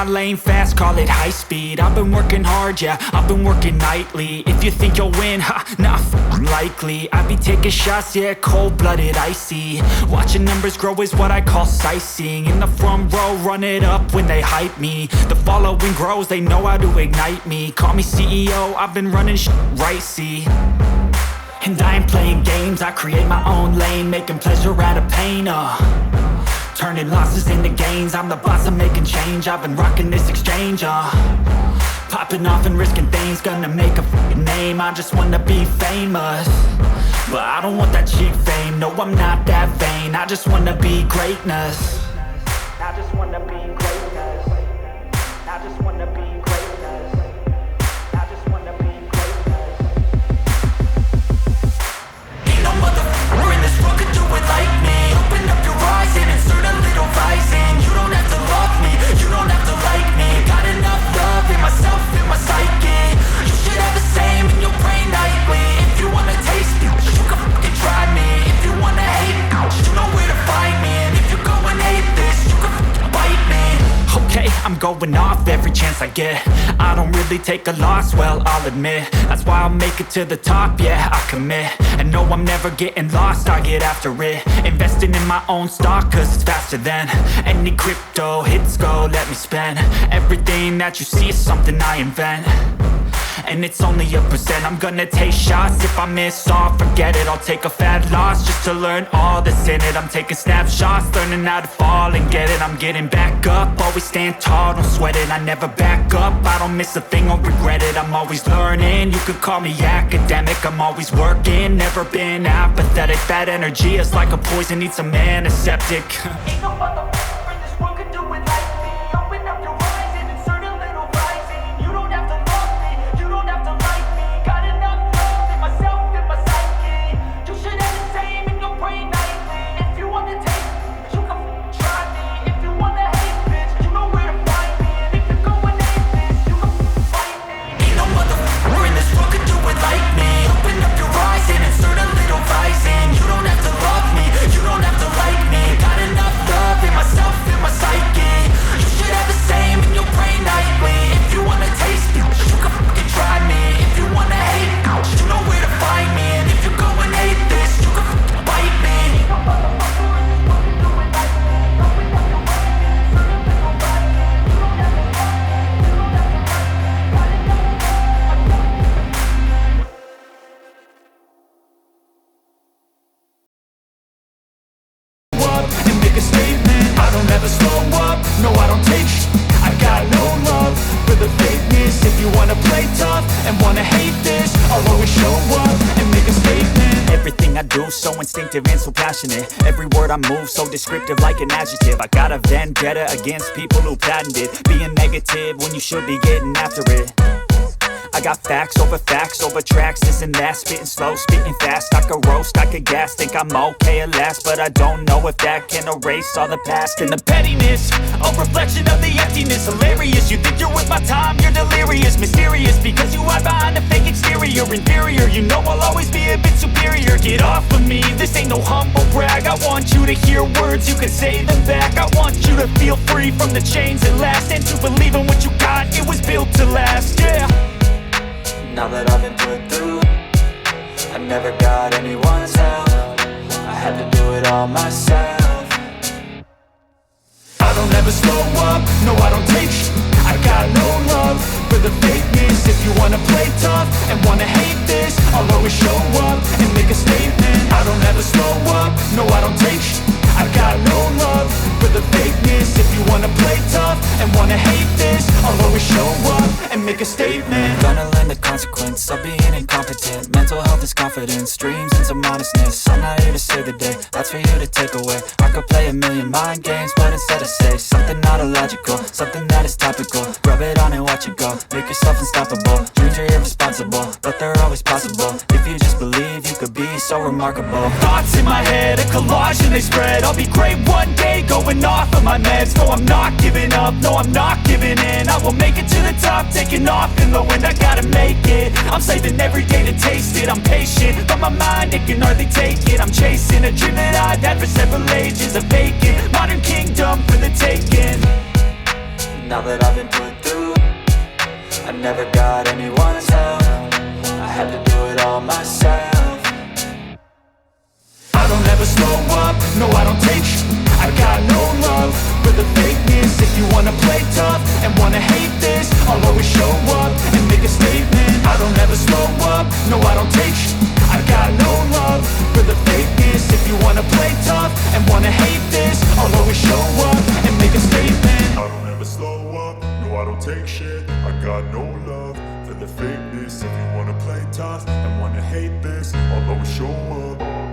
lane fast, call it high speed. I've been working hard, yeah, I've been working nightly. If you think you'll win, not likely. I be taking shots, yeah, cold-blooded, icy. Watching numbers grow is what I call sightseeing. In the front row, run it up when they hype me. The following grows, they know how to ignite me. Call me CEO, I've been running right, see. And I ain't playing games, I create my own lane, making pleasure out of pain, turning losses into gains. I'm the boss, I'm making change. I've been rocking this exchange, popping off and risking things. Gonna make a f***ing name. I just wanna be famous, but I don't want that cheap fame. No, I'm not that vain. I just wanna be greatness. I just wanna be greatness. I just wanna be greatness. I just wanna be greatness. Ain't no motherfucker in this world could do it like me. Open up your eyes and insert a little rising. You don't have to love me, you don't have to like me. Got enough love in myself, in my psyche. You should have the same in your brain nightly. If you wanna taste me, you can fucking try me. If you wanna hate me, you know where to find me. And if you go and hate this, you can fucking bite me. Okay, I'm going off every chance I get. I don't really take a loss, well, I'll admit. That's why I'll make it to the top, yeah, I commit. And no, I'm never getting lost, I get after it. Investing in my own stock, cause it's faster than any crypto hits go, let me spend. Everything that you see is something I invent, and it's only a percent. I'm gonna take shots, if I miss all, forget it. I'll take a fat loss just to learn all that's in it. I'm taking snapshots, learning how to fall and get it. I'm getting back up, always stand tall, don't sweat it. I never back up, I don't miss a thing or regret it. I'm always learning, you could call me academic. I'm always working, never been apathetic. That energy is like a poison, needs some antiseptic. Ain't no motherfucker in this world could do it like me. Open up your eyes and insert a little rising. You don't have to love me, you don't have to like me. Got enough love in myself, in my psyche. You should have the same in your brain nightly. If you wanna taste me, you can try me. If you wanna hate bitch, you know where to find me. And if you go and hate this, you can fight me. Ain't no motherfucker in this world could do it like me. Open up your eyes and insert a little rising. You don't have to love me, you don't have to like me. Got enough love in myself, in my psyche. You should have the same in your brain nightly. If you wanna taste me, you can fucking try me. If you wanna hate me, you know where to find me. And if you go and hate this, you can fucking bite me. And make a statement. I don't ever slow up, no I don't take I got no love for the fakeness. If you wanna play tough and wanna hate this, I'll always show up and make a statement. Everything I do so instinctive and so passionate. Every word I move so descriptive like an adjective. I got a vendetta against people who patented being negative when you should be getting after it. I got facts over tracks, this and that. Spitting slow, spitting fast. I could roast, I could gas. Think I'm okay at last, but I don't know if that can erase all the past. And the pettiness, a reflection of the emptiness. Hilarious, you think you're worth my time, you're delirious. Mysterious, because you hide behind a fake exterior. Inferior, you know I'll always be a bit superior. Get off of me, this ain't no humble brag. I want you to hear words, you can say them back. I want you to feel free from the chains that last, and to believe in what you got, it was built to last, yeah. Now that I've been put through, I never got anyone's help. I had to do it all myself. I don't ever slow up, no I don't take I got no love for the fakeness. If you wanna play tough and wanna hate this, I'll always show up and make a statement. I don't ever slow up, no I don't take I got no love for the fakeness. If you wanna play tough and wanna hate this, I'll always show up and make a statement. Gonna learn the consequence of being incompetent. Mental health is confidence, dreams into modestness. I'm not here to save the day, that's for you to take away. I could play a million mind games, but instead I say something not illogical, something that is topical. Rub it on and watch it go, make yourself unstoppable. Dreams are irresponsible, but they're always possible. If you just believe, you could be so remarkable. Thoughts in my head, a collage and they spread. I'll be great one day, going off of my meds. No, I'm not giving up, no, I'm not giving in. I will make it to the top, taking off in the wind. I gotta make it, I'm saving every day to taste it. I'm patient, but my mind, it can hardly take it. I'm chasing a dream that I've had for several ages. A vacant, modern kingdom for the taking. now that I've been put through, I never got anyone's help, I had to do it all myself. I don't ever slow up, no I don't take sh**. I got no love for the fakeness. If you wanna play tough and wanna hate this, I'll always show up and make a statement. I don't ever slow up, no I don't take sh**. I got no love for the fakeness. If you wanna play tough and wanna hate this, I'll always show up and make a statement. I don't ever slow up, no I don't take shit. I got no love for the fakeness. If you wanna play tough and wanna hate this, I'll always show up.